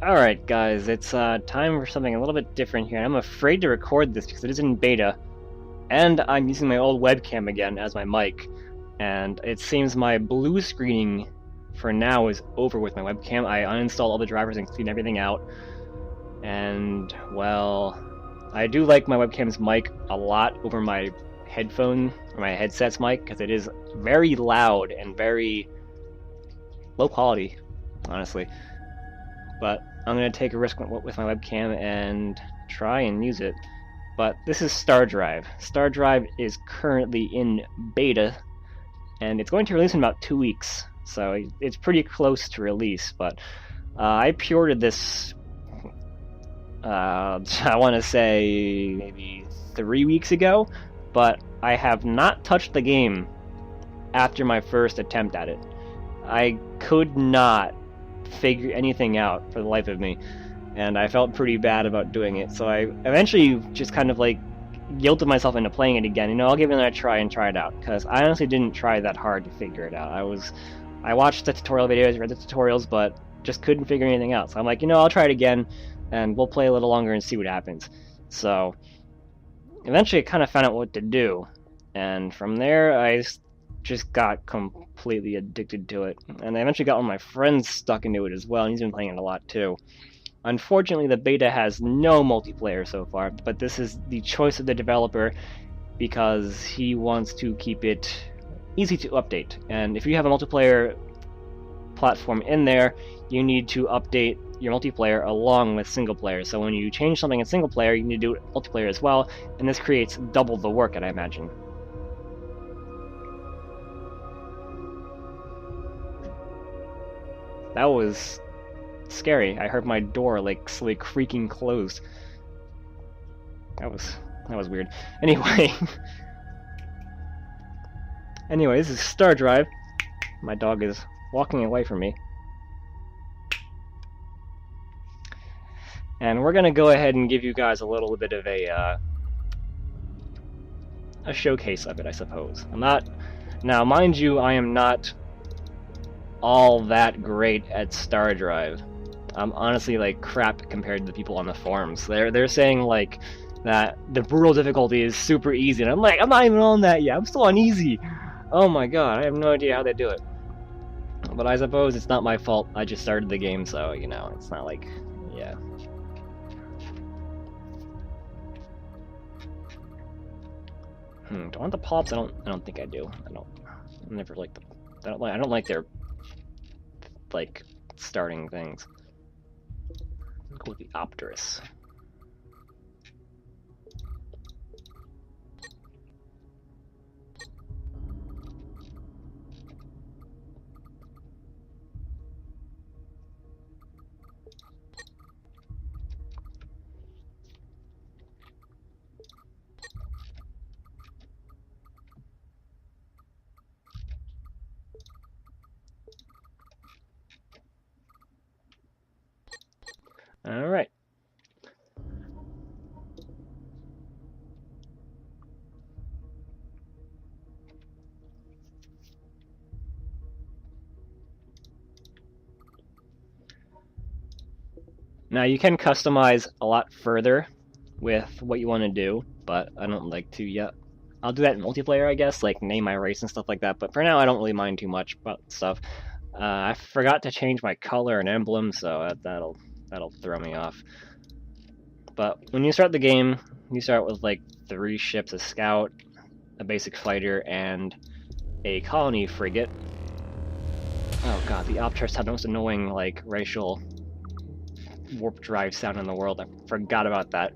Alright guys, it's time for something a little bit different here. I'm afraid to record this because it is in beta, and I'm using my old webcam again as my mic, and it seems my blue screening for now is over with my webcam. I uninstalled all the drivers and cleaned everything out, and, well, I do like my webcam's mic a lot over my headphone, or my headset's mic, because it is very loud and very low quality, honestly. But I'm going to take a risk with my webcam and try and use it. But this is Stardrive. Stardrive is currently in beta, and it's going to release in about 2 weeks, so it's pretty close to release. But I pre-ordered this, I want to say maybe 3 weeks ago, but I have not touched the game after my first attempt at it. I could not figure anything out for the life of me, and I felt pretty bad about doing it, so I eventually just kind of like guilted myself into playing it again. I'll give it another try and try it out, because I honestly didn't try that hard to figure it out. I watched the tutorial videos, read the tutorials, but just couldn't figure anything out. So I'm like, I'll try it again, and we'll play a little longer and see what happens. So eventually I kind of found out what to do, and from there I just got completely addicted to it. And I eventually got one of my friends stuck into it as well, and he's been playing it a lot too. Unfortunately, the beta has no multiplayer so far, but this is the choice of the developer because he wants to keep it easy to update. And if you have a multiplayer platform in there, you need to update your multiplayer along with single player. So when you change something in single player, you need to do it multiplayer as well, and this creates double the work, I imagine. That was scary. I heard my door like slowly creaking closed. That was weird. Anyway, this is Stardrive. My dog is walking away from me, and we're gonna go ahead and give you guys a little bit of a showcase of it, I suppose. Now, mind you, I am not all that great at Stardrive. I'm honestly like crap compared to the people on the forums. They're saying like that the brutal difficulty is super easy, and I'm like, I'm not even on that yet. I'm still on easy. Oh my god, I have no idea how they do it. But I suppose it's not my fault. I just started the game, so it's not like, yeah. Do I want the pops? I don't think I do. I never like the. I don't like their like starting things. I'll go with the Opterus. All right. Now you can customize a lot further with what you want to do, but I don't like to yet. I'll do that in multiplayer, I guess, like name my race and stuff like that, but for now I don't really mind too much about stuff. I forgot to change my color and emblem, so that'll throw me off. But when you start the game, you start with like 3 ships: a scout, a basic fighter, and a colony frigate. Oh god, the Opterus had the most annoying like racial warp drive sound in the world. I forgot about that.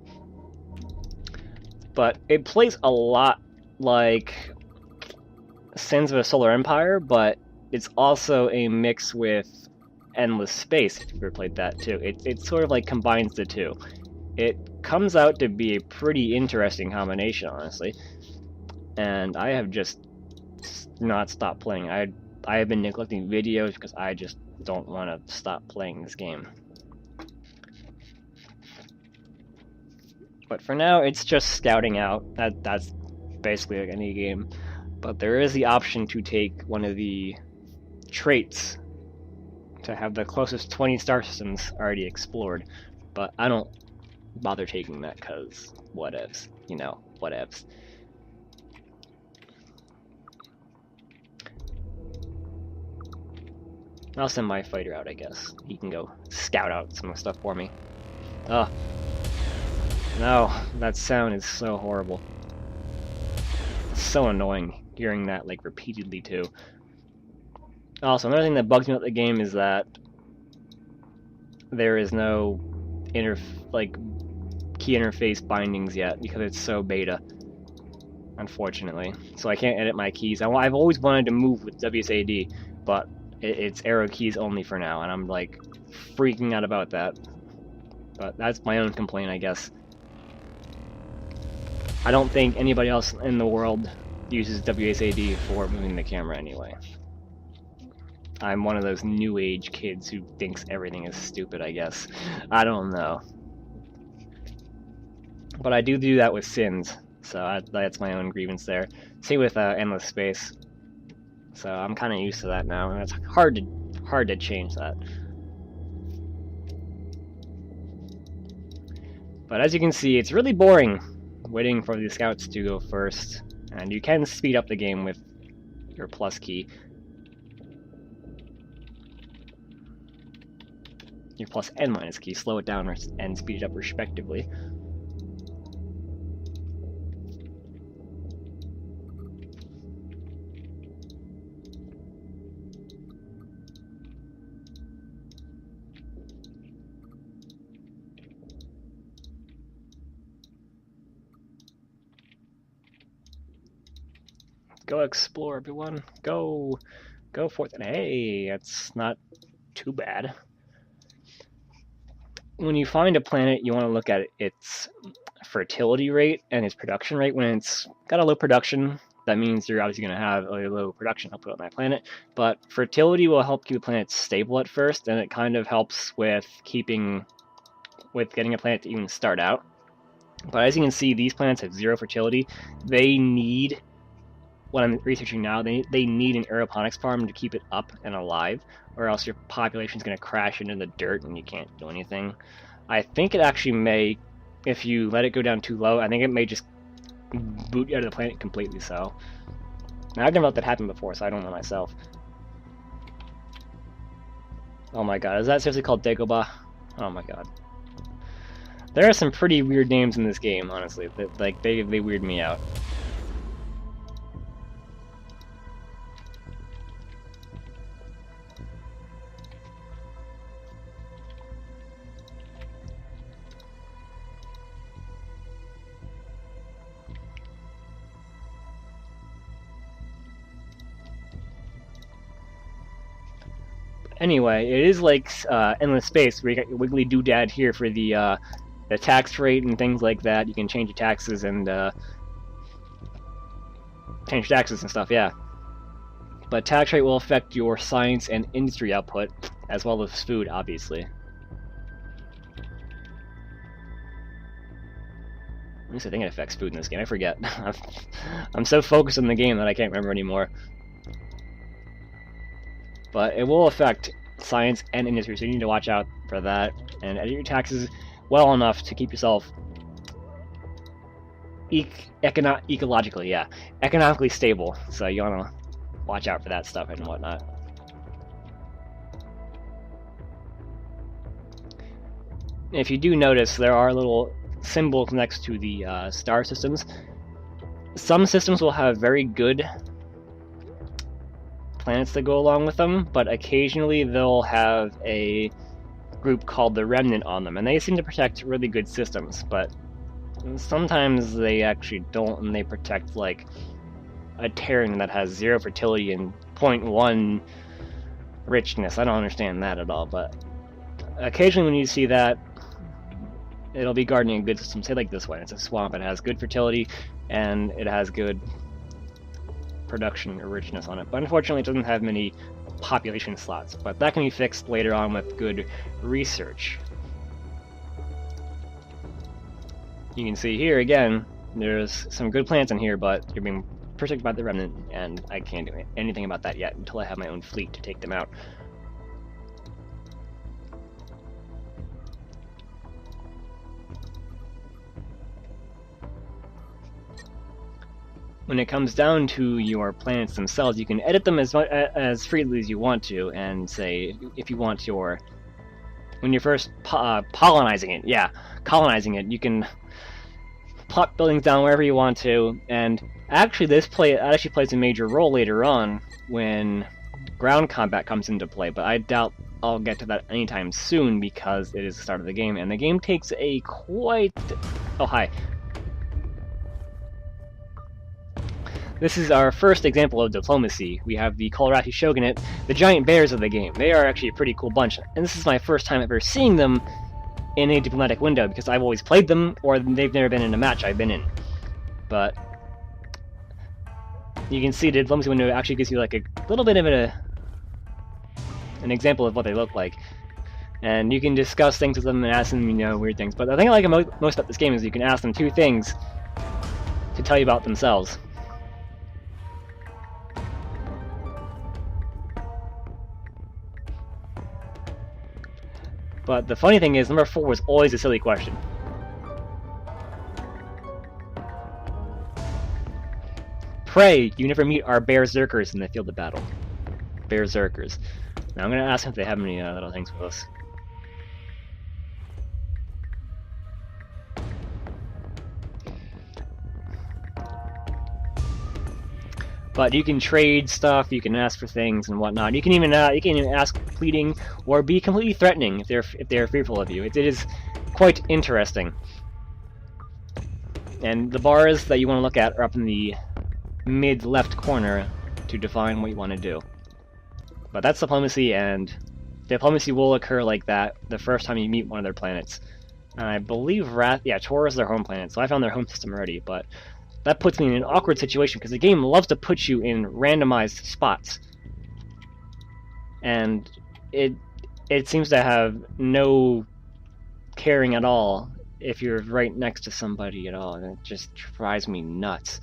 But it plays a lot like Sands of a Solar Empire, but it's also a mix with Endless Space, if you've ever played that too. It sort of like combines the two. It comes out to be a pretty interesting combination, honestly. And I have just not stopped playing. I have been neglecting videos because I just don't want to stop playing this game. But for now, it's just scouting out. That's basically like any game. But there is the option to take one of the traits to have the closest 20 star systems already explored, but I don't bother taking that because whatevs, you know, whatevs. I'll send my fighter out, I guess. He can go scout out some of the stuff for me. Ugh. No, that sound is so horrible. It's so annoying hearing that, like, repeatedly, too. Also, another thing that bugs me about the game is that there is no key interface bindings yet because it's so beta, unfortunately. So I can't edit my keys. I've always wanted to move with WSAD, but it's arrow keys only for now, and I'm like freaking out about that. But that's my own complaint, I guess. I don't think anybody else in the world uses WSAD for moving the camera anyway. I'm one of those new age kids who thinks everything is stupid, I guess. I don't know. But I do that with Sins, so that's my own grievance there. Same with Endless Space. So I'm kind of used to that now, and it's hard to change that. But as you can see, it's really boring waiting for the scouts to go first, and you can speed up the game with your plus key. Your plus and minus key, slow it down and speed it up respectively. Go explore, everyone. Go forth. And hey, that's not too bad. When you find a planet, you want to look at its fertility rate and its production rate. When it's got a low production, that means you're obviously going to have a low production output on that planet. But fertility will help keep the planet stable at first, and it kind of helps with getting a planet to even start out. But as you can see, these planets have 0 fertility. They need, what I'm researching now, they need an aeroponics farm to keep it up and alive, or else your population is going to crash into the dirt and you can't do anything. I think it actually may, if you let it go down too low, I think it may just boot you out of the planet completely. So now, I've never let that happen before, so I don't know myself. Oh my god, is that seriously called Dagobah? Oh my god. There are some pretty weird names in this game, honestly. They weird me out. Anyway, it is like Endless Space, where you got your wiggly doodad here for the tax rate and things like that. You can change your taxes and stuff, yeah. But tax rate will affect your science and industry output, as well as food, obviously. At least I think it affects food in this game. I forget. I'm so focused on the game that I can't remember anymore. But it will affect science and industry, so you need to watch out for that and edit your taxes well enough to keep yourself economically stable. So you want to watch out for that stuff and whatnot. If you do notice, there are little symbols next to the star systems. Some systems will have very good planets that go along with them, but occasionally they'll have a group called the Remnant on them, and they seem to protect really good systems, but sometimes they actually don't, and they protect like a Terran that has 0 fertility and 0.1 richness. I don't understand that at all, but occasionally when you see that, it'll be guarding a good system. Say like this one, it's a swamp, it has good fertility, and it has good production or richness on it, but unfortunately it doesn't have many population slots, but that can be fixed later on with good research. You can see here again, there's some good plants in here, but you're being protected by the Remnant, and I can't do anything about that yet until I have my own fleet to take them out. when it comes down to your planets themselves, you can edit them as freely as you want to, and say if you want when you're first colonizing it, you can plop buildings down wherever you want to, and actually this actually plays a major role later on when ground combat comes into play, but I doubt I'll get to that anytime soon because it is the start of the game, and the game takes a quite... Oh, hi. This is our first example of diplomacy. We have the Colorati Shogunate, the giant bears of the game. They are actually a pretty cool bunch, and this is my first time ever seeing them in a diplomatic window, because I've always played them, or they've never been in a match I've been in. But you can see the diplomacy window actually gives you like a little bit of an example of what they look like. And you can discuss things with them and ask them, weird things. But the thing I like most about this game is you can ask them 2 things to tell you about themselves. But the funny thing is, number 4 was always a silly question. Pray you never meet our berserkers in the field of battle. Berserkers. Now I'm going to ask them if they have any little things with us. But you can trade stuff, you can ask for things and whatnot. You can even ask pleading or be completely threatening if they're fearful of you. It is quite interesting. And the bars that you want to look at are up in the mid-left corner to define what you want to do. But that's diplomacy, and diplomacy will occur like that the first time you meet one of their planets. And I believe Tor is their home planet, so I found their home system already, but that puts me in an awkward situation because the game loves to put you in randomized spots. And it seems to have no caring at all if you're right next to somebody at all, and it just drives me nuts.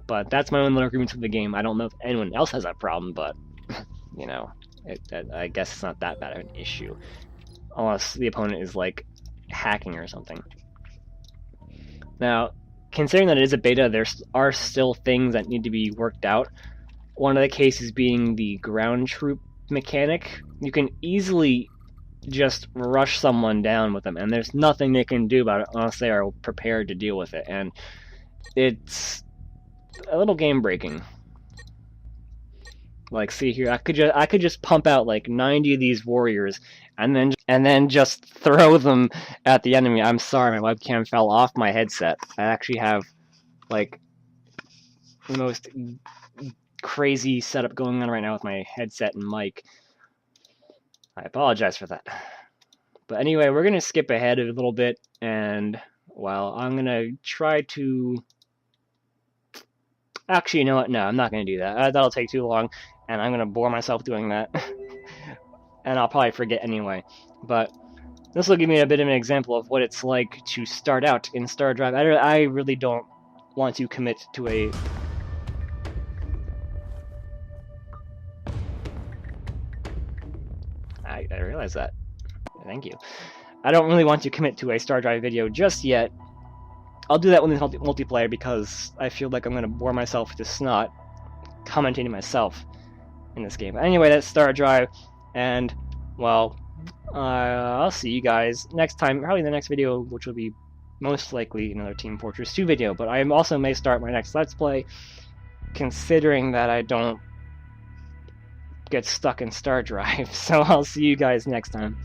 But that's my own little agreements with the game. I don't know if anyone else has that problem, but I guess it's not that bad of an issue. Unless the opponent is like hacking or something. Now, considering that it is a beta, there are still things that need to be worked out. One of the cases being the ground troop mechanic. You can easily just rush someone down with them, and there's nothing they can do about it unless they are prepared to deal with it, and it's a little game breaking. Like, see here, I could just pump out like 90 of these warriors and then just throw them at the enemy. I'm sorry, my webcam fell off my headset. I actually have like the most crazy setup going on right now with my headset and mic. I apologize for that. But anyway, we're gonna skip ahead a little bit, and well, I'm gonna try to... Actually, you know what? No, I'm not gonna do that. That'll take too long, and I'm gonna bore myself doing that. And I'll probably forget anyway. But this will give me a bit of an example of what it's like to start out in Stardrive. I really don't want to commit to a... I realize that. Thank you. I don't really want to commit to a Stardrive video just yet. I'll do that when it's multiplayer because I feel like I'm going to bore myself to snot commentating myself in this game. But anyway, that's Stardrive, and, well, I'll see you guys next time, probably in the next video, which will be most likely another Team Fortress 2 video, but I also may start my next Let's Play, considering that I don't get stuck in Stardrive. So I'll see you guys next time.